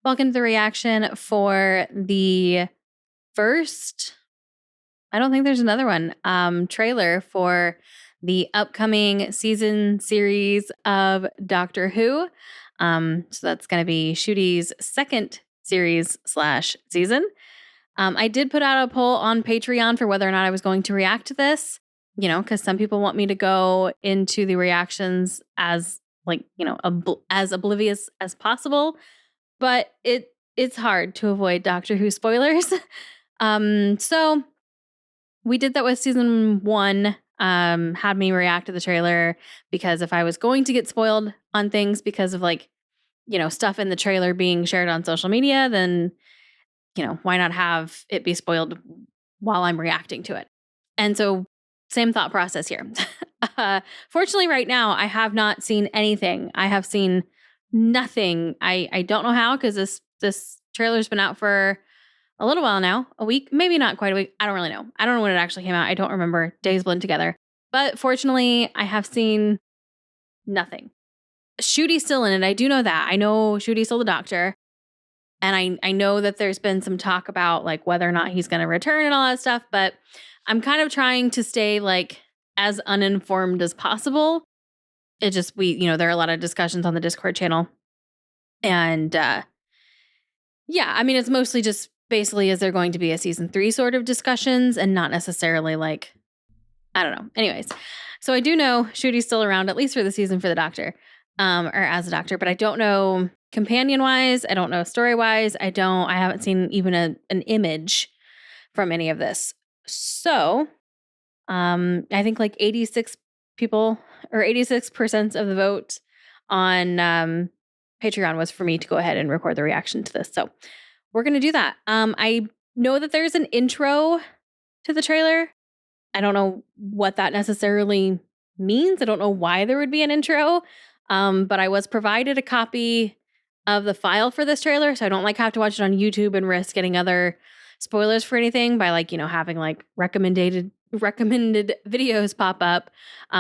Welcome to the reaction for the first, I don't think there's another one, trailer for the upcoming season series of Doctor Who. So that's going to be Shooty's second series / season. I did put out a poll on Patreon for whether or not I was going to react to this, because some people want me to go into the reactions as as oblivious as possible. But it's hard to avoid Doctor Who spoilers. So we did that with season 1. Had me react to the trailer because if I was going to get spoiled on things because of stuff in the trailer being shared on social media, then why not have it be spoiled while I'm reacting to it? And so same thought process here. Fortunately, right now, I have not seen anything. I have seen nothing. I don't know how, because this trailer's been out for a little while now, a week, maybe not quite a week. I don't really know. I don't know when it actually came out. I don't remember. Days blend together. But fortunately, I have seen nothing. Shooty's still in it. I do know that. I know Shooty's still the Doctor. And I know that there's been some talk about whether or not he's going to return and all that stuff. But I'm kind of trying to stay as uninformed as possible. It just, there are a lot of discussions on the Discord channel. And it's mostly just basically, is there going to be a season 3 sort of discussions and not necessarily I don't know. Anyways, so I do know Shooty's still around, at least for the season for the Doctor, or as a Doctor, but I don't know companion wise. I don't know story wise. I haven't seen even an image from any of this. So I think 86 people or 86% of the vote on Patreon was for me to go ahead and record the reaction to this. So we're going to do that. I know that there's an intro to the trailer. I don't know what that necessarily means. I don't know why there would be an intro. But I was provided a copy of the file for this trailer, so I don't have to watch it on YouTube and risk getting other spoilers for anything by having recommended videos pop up.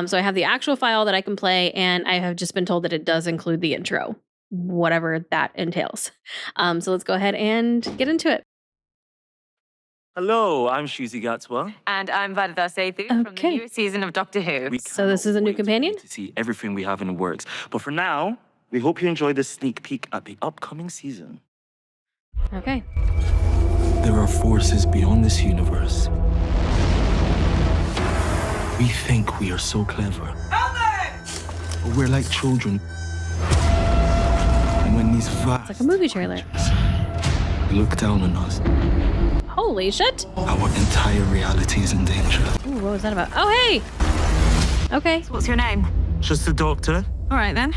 So I have the actual file that I can play, and I have just been told that it does include the intro, whatever that entails. So let's go ahead and get into it. Hello, I'm Shuzi Gatswa. And I'm Varda Sethu from the newest season of Doctor Who. So this is a new companion? To see everything we have in the works. But for now, we hope you enjoy this sneak peek at the upcoming season. Okay. There are forces beyond this universe. We think we are so clever. But we're like children. And when these vast it's like a movie trailer. Look down on us. Holy shit. Our entire reality is in danger. Ooh, what was that about? Oh, hey. Okay. So what's your name? Just the Doctor. All right, then.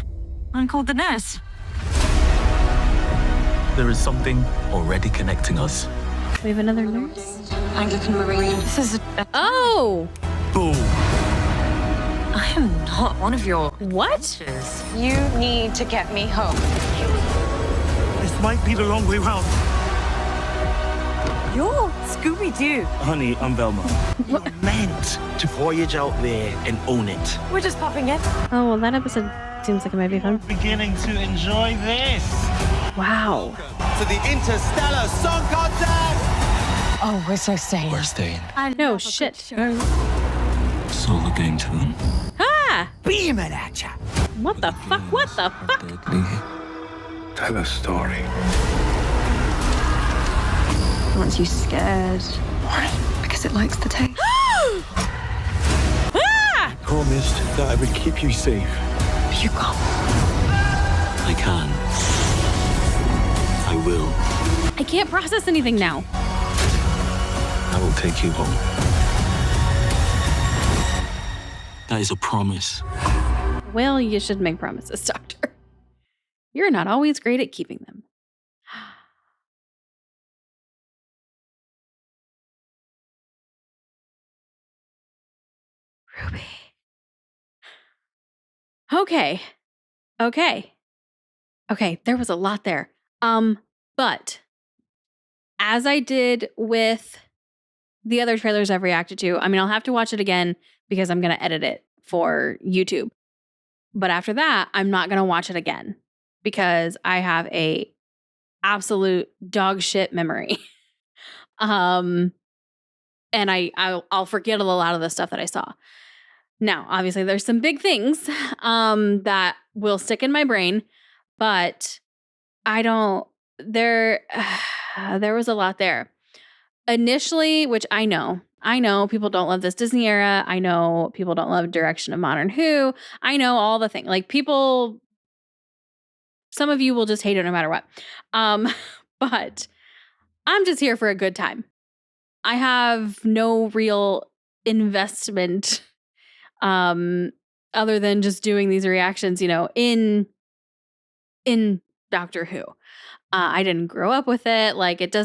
I'm called the nurse. There is something already connecting us. We have another nurse. Anglican Marine. This is a... Oh. Boom. I am not one of your... What? You need to get me home. This might be the wrong way round. You're Scooby-Doo. Honey, I'm Velma. You're meant to voyage out there and own it. We're just popping in. Oh, well, that episode seems like it might be fun. Beginning to enjoy this. Wow. To the Interstellar Song Contest! Oh, we're so staying. We're staying. No shit. Solo game to them. Ah! Beaming at ya! What the fuck? What the fuck? Deadly. Tell a story. Aren't you scared? Why? Because it likes the taste. Ah! Promised that I would keep you safe. You can't. I can. I will. I can't process anything now. I will take you home. That is a promise. Well, you should make promises, Doctor. You're not always great at keeping them. Ruby. Okay, there was a lot there. But as I did with the other trailers I've reacted to, I'll have to watch it again because I'm going to edit it for YouTube. But after that, I'm not going to watch it again because I have a absolute dog shit memory. And I'll forget a lot of the stuff that I saw. Now, obviously, there's some big things that will stick in my brain, but I don't. There was a lot there initially, which I know people don't love this Disney era. I know people don't love direction of Modern Who. I know all the things. Like people, some of you will just hate it no matter what. But I'm just here for a good time. I have no real investment other than just doing these reactions, in Doctor Who. I didn't grow up with it. Like it's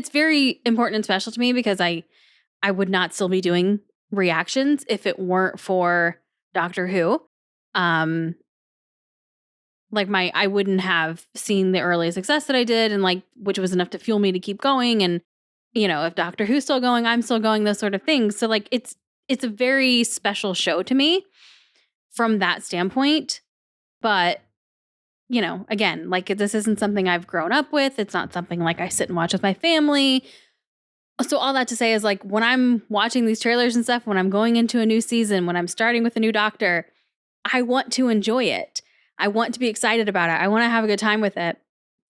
very important and special to me because I would not still be doing reactions if it weren't for Doctor Who. I wouldn't have seen the early success that I did and which was enough to fuel me to keep going. And, if Doctor Who's still going, I'm still going, those sort of things. So it's a very special show to me from that standpoint. But, again, this isn't something I've grown up with. It's not something I sit and watch with my family. So all that to say is when I'm watching these trailers and stuff, when I'm going into a new season, when I'm starting with a new doctor, I want to enjoy it. I want to be excited about it. I want to have a good time with it.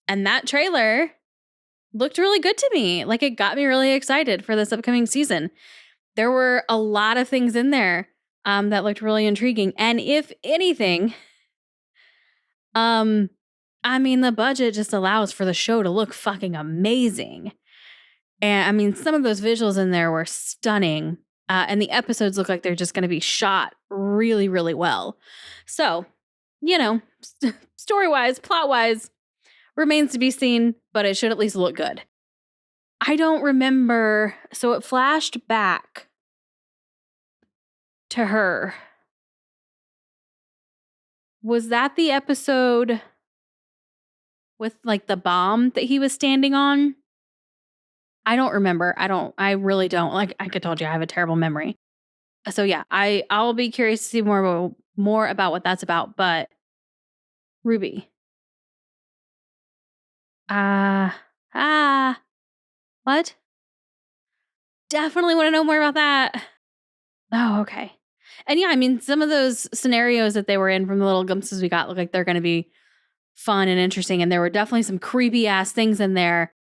And that trailer looked really good to me. It got me really excited for this upcoming season. There were a lot of things in there that looked really intriguing. And if anything, the budget just allows for the show to look fucking amazing. And some of those visuals in there were stunning. And the episodes look like they're just going to be shot really, really well. So, story-wise, plot-wise, remains to be seen, but it should at least look good. I don't remember. So it flashed back to her. Was that the episode with the bomb that he was standing on? I don't remember. I really don't. I told you, I have a terrible memory. So yeah, I'll be curious to see more about what that's about. But Ruby. What? Definitely want to know more about that. Oh, okay. And yeah, some of those scenarios that they were in from the little glimpses we got look like they're going to be fun and interesting. And there were definitely some creepy ass things in there.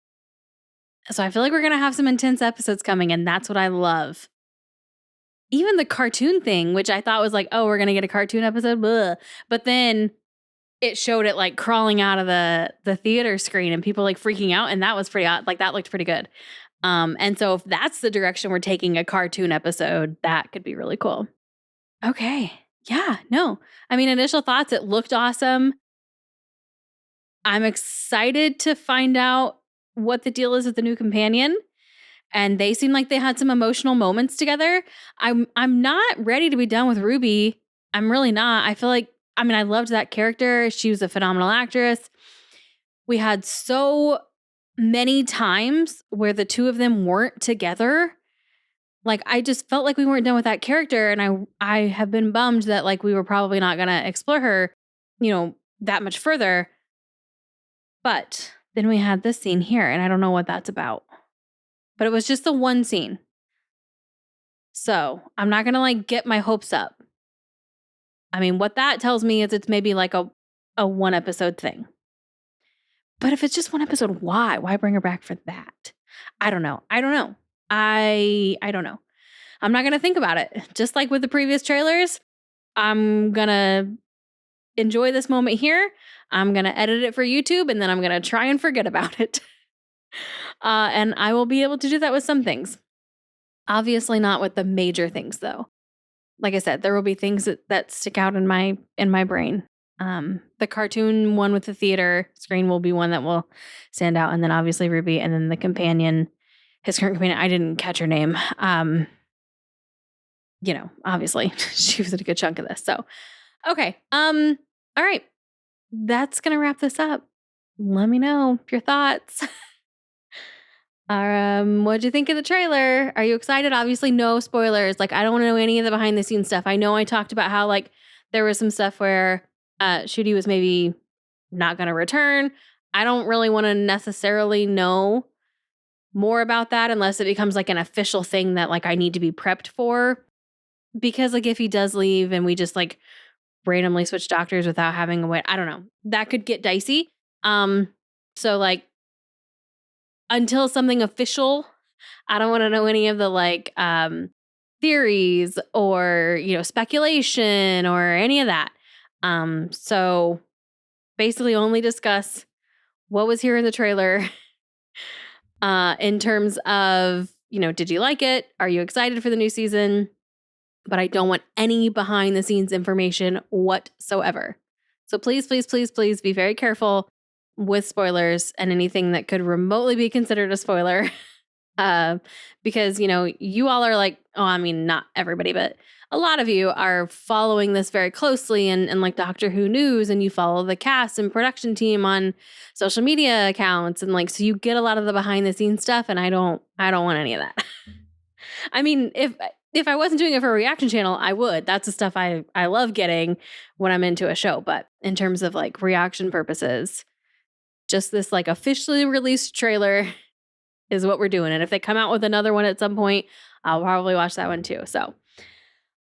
So I feel like we're going to have some intense episodes coming, and that's what I love. Even the cartoon thing, which I thought was oh, we're going to get a cartoon episode. Blah. But then it showed it crawling out of the theater screen and people freaking out. And that was pretty odd. That looked pretty good. And so if that's the direction we're taking a cartoon episode, that could be really cool. Okay. Yeah, no. Initial thoughts, it looked awesome. I'm excited to find out what the deal is with the new companion. And they seem like they had some emotional moments together. I'm not ready to be done with Ruby. I'm really not. I feel I loved that character. She was a phenomenal actress. We had so many times where the two of them weren't together. I just felt like we weren't done with that character. And I have been bummed that we were probably not going to explore her, that much further. But then we had this scene here, and I don't know what that's about. But it was just the one scene. So I'm not going to get my hopes up. What that tells me is it's maybe a one episode thing. But if it's just one episode, why? Why bring her back for that? I don't know. I don't know. I'm not going to think about it. Just like with the previous trailers, I'm going to enjoy this moment here. I'm going to edit it for YouTube, and then I'm going to try and forget about it. And I will be able to do that with some things. Obviously not with the major things, though. Like I said, there will be things that stick out in my brain. The cartoon one with the theater screen will be one that will stand out. And then obviously Ruby, and then the companion, his current companion, I didn't catch her name. Obviously she was in a good chunk of this. So, okay. All right. That's going to wrap this up. Let me know your thoughts. What'd you think of the trailer? Are you excited? Obviously no spoilers. I don't want to know any of the behind the scenes stuff. I know I talked about how there was some stuff where Shooty was maybe not going to return. I don't really want to necessarily know more about that unless it becomes like an official thing that like I need to be prepped for. Because like if he does leave and we just like randomly switch doctors without having a wait, I don't know. That could get dicey. So like until something official, I don't want to know any of the like theories or, you know, speculation or any of that. So basically only discuss what was here in the trailer in terms of, you know, did you like it? Are you excited for the new season? But I don't want any behind the scenes information whatsoever. So please, please, please, please be very careful with spoilers and anything that could remotely be considered a spoiler. Because, you know, you all are like, oh, I mean, not everybody, but a lot of you are following this very closely and like Doctor Who news, and you follow the cast and production team on social media accounts. And like, so you get a lot of the behind the scenes stuff, and I don't want any of that. I mean, if I wasn't doing it for a reaction channel, I would. That's the stuff I love getting when I'm into a show. But in terms of like reaction purposes, just this like officially released trailer is what we're doing. And if they come out with another one at some point, I'll probably watch that one too. So,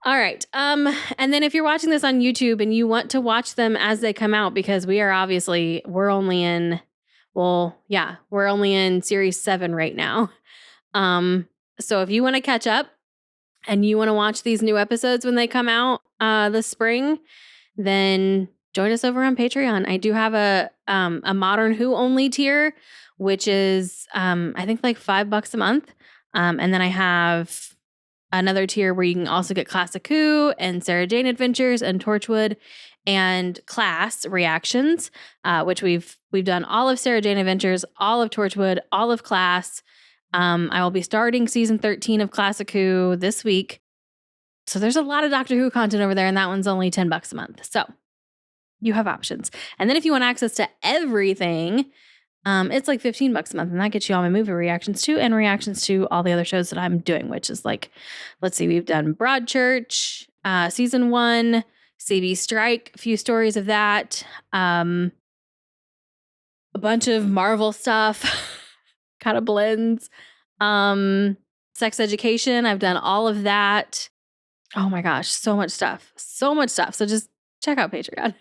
all right. And then if you're watching this on YouTube and you want to watch them as they come out, because we're only in series 7 right now. So if you want to catch up and you want to watch these new episodes when they come out this spring, then join us over on Patreon. I do have a Modern Who only tier, which is I think like $5 a month. And then I have another tier where you can also get Classic Who and Sarah Jane Adventures and Torchwood and Class reactions, which we've done all of Sarah Jane Adventures, all of Torchwood, all of Class. I will be starting season 13 of Classic Who this week. So there's a lot of Doctor Who content over there, and that one's only $10 a month. So you have options. And then if you want access to everything, it's like $15 a month, and that gets you all my movie reactions too, and reactions to all the other shows that I'm doing, which is like, let's see, we've done Broadchurch, season 1, CB Strike, a few stories of that, a bunch of Marvel stuff, kind of blends, Sex Education. I've done all of that. Oh my gosh, so much stuff. So just check out Patreon.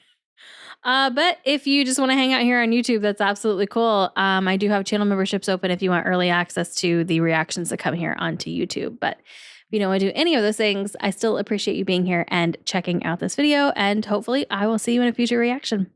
But if you just want to hang out here on YouTube, that's absolutely cool. I do have channel memberships open if you want early access to the reactions that come here onto YouTube. But if you don't want to do any of those things, I still appreciate you being here and checking out this video. And hopefully I will see you in a future reaction.